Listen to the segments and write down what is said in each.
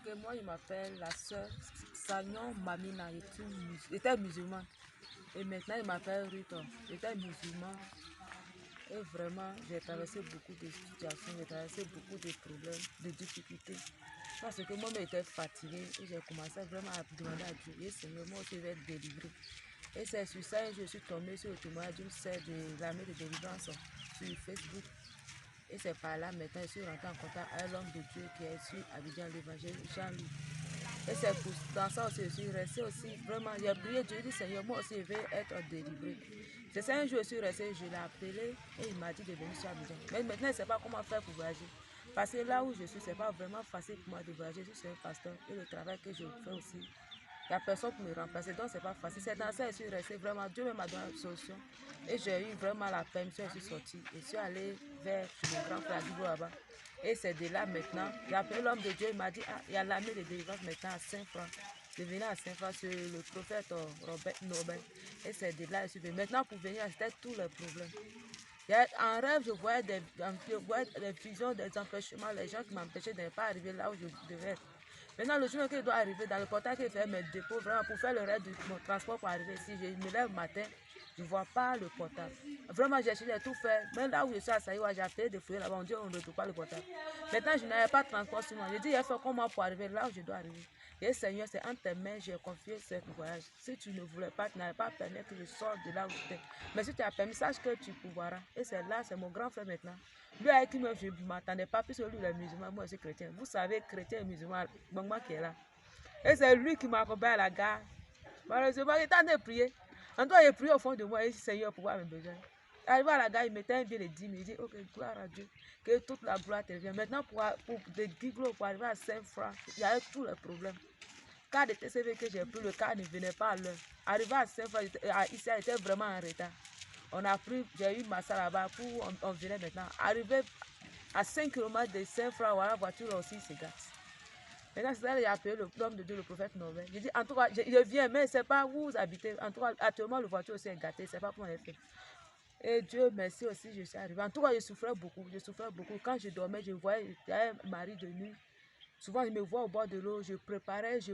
Ok, moi je m'appelle la sœur Sagnon Mamina, j'étais musulman. Et maintenant il m'appelle Ruto. J'étais musulman. Et vraiment, j'ai traversé beaucoup de situations, j'ai traversé beaucoup de problèmes, de difficultés. Parce que moi, j'étais fatiguée et j'ai commencé vraiment à demander à Dieu. Et Seigneur, moi aussi, je vais être délivré. Et c'est sur ça que je suis tombée sur le témoignage d'une sœur de l'armée de délivrance sur Facebook. Et c'est par là maintenant, je suis rentrée en contact avec l'homme de Dieu qui est sur Abidjan, l'évangile Jean-Louis. Et c'est dans ça aussi, je suis restée aussi, vraiment, j'ai prié Dieu, dit Seigneur, moi aussi, je vais être délivré. C'est ça, un jour, je suis restée, je l'ai appelé et il m'a dit de venir sur Abidjan. Mais maintenant, je ne sais pas comment faire pour voyager. Parce que là où je suis, ce n'est pas vraiment facile pour moi de voyager. Je suis un pasteur et le travail que je fais aussi, il n'y a personne pour me remplacer, donc c'est pas facile. C'est dans ça que je suis restée, vraiment, Dieu m'a donné une solution. Et j'ai eu vraiment la permission, je suis sortie. Je suis allée vers mon grand frère Guibo là-bas. Et c'est de là maintenant, j'ai appelé l'homme de Dieu, il m'a dit, ah, il y a l'armée de délivrance maintenant à Saint-Franc. Je venais à Saint-Franc sur le prophète Robert Nobel. Et c'est de là que je suis venue. Maintenant, pour venir, c'était tous les problèmes. En rêve, je voyais des visions, des empêchements, les gens qui m'empêchaient de ne pas arriver là où je devais être. Maintenant, le jour que je dois arriver dans le portail que fait mes dépôts, vraiment pour faire le reste de mon transport pour arriver ici, je me lève le matin, je ne vois pas le portable. Vraiment, j'ai essayé de tout faire. Même là où je suis à Saïwa, j'ai appelé des fouilles là-bas, on dit on ne retrouve pas le portable. Maintenant, je n'avais pas de transport sur moi. Je dis, il faut comment pour arriver là où je dois arriver. Et Seigneur, c'est entre tes mains, j'ai confié ce voyage. Si tu ne voulais pas, tu n'avais pas permis que je sorte de là où j'étais. Mais si tu as permis, sache que tu pourras. Et c'est là, c'est mon grand frère maintenant. Lui avec qui je ne m'attendais pas, puisque lui il est musulman, moi je suis chrétien. Vous savez, chrétien et musulman, moi qui est là. Et c'est lui qui m'a accompagné à la gare. Malheureusement, il était en train de prier. En tout cas, il a prié au fond de moi et dit Seigneur, pour voir mes besoins. Arrivé à la gare, il mettait un billet de 10 000. Il dit ok, gloire à Dieu, que toute la gloire te revient. Maintenant, pour arriver à Saint-Franc, il y avait tous les problèmes. Car de TCV que j'ai pris, le car ne venait pas à l'heure. Arrivé à Saint-Franc, ici, elle était vraiment en retard. On a pris, j'ai eu ma salle là-bas, on venait maintenant. Arrivé à 5 km de Saint-Franc, voilà, la voiture aussi se gâte. Maintenant, c'est là j'ai appelé l'homme de Dieu, le prophète Noël. J'ai dit, en tout cas, je viens, mais ce n'est pas où vous habitez. En tout cas, actuellement, la voiture aussi est gâtée, ce n'est pas pour mon effet. Et Dieu merci aussi, je suis arrivée. En tout cas, je souffrais beaucoup, Quand je dormais, je voyais un mari de nuit. Souvent, je me vois au bord de l'eau, je préparais, je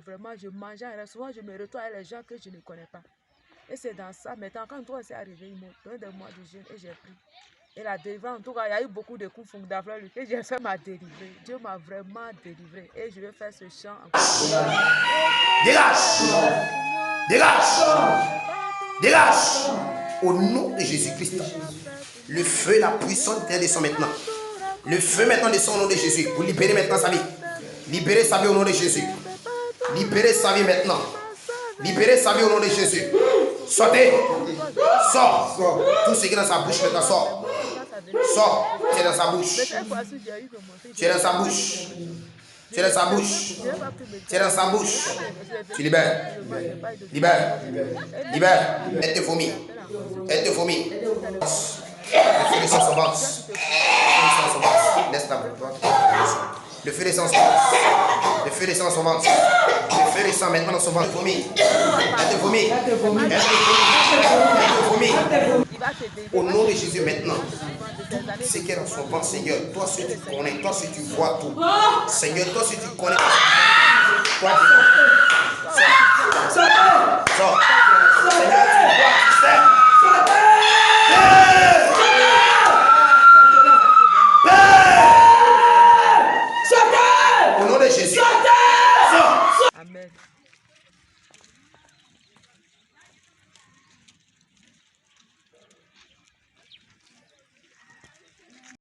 mangeais. Souvent, je me retrouve avec les gens que je ne connais pas. Et c'est dans ça, maintenant, quand toi c'est arrivé, ils m'ont donné des mois de jeûne et j'ai pris. Et la délivrance, en tout cas, il y a eu beaucoup de coups d'après lui. Et j'ai fait ma délivrée. Dieu m'a vraiment délivré. Et je vais faire ce chant encore. Dégage! Dégage! Dégage! Au nom de Jésus-Christ. Le feu, la puissance descend maintenant. Le feu maintenant descend au nom de Jésus. Vous libérez maintenant sa vie. Libérez sa vie au nom de Jésus. Libérez sa vie maintenant. Libérez sa vie au nom de Jésus. Sortez. Sors. Tout ce qui est dans sa bouche maintenant sort. Sors. C'est dans sa bouche. C'est dans sa bouche. C'est dans sa bouche. C'est dans sa bouche. Tu libères. Libère. Libère. Elle te vomit. Elle te vomit. Le feu descend son ventre. Laisse ta ventre. Le feu descend son ventre. Le feu descend son ventre. Le feu descend maintenant dans son ventre. Vomit. Elle te vomit. Elle te vomit. Au nom de Jésus maintenant. C'est qui est dans son ventre, Seigneur. Toi, si tu connais. Toi, si tu vois tout. Seigneur, toi, si tu connais. Toi, sors. Sors. Sors. Seigneur, tu vois.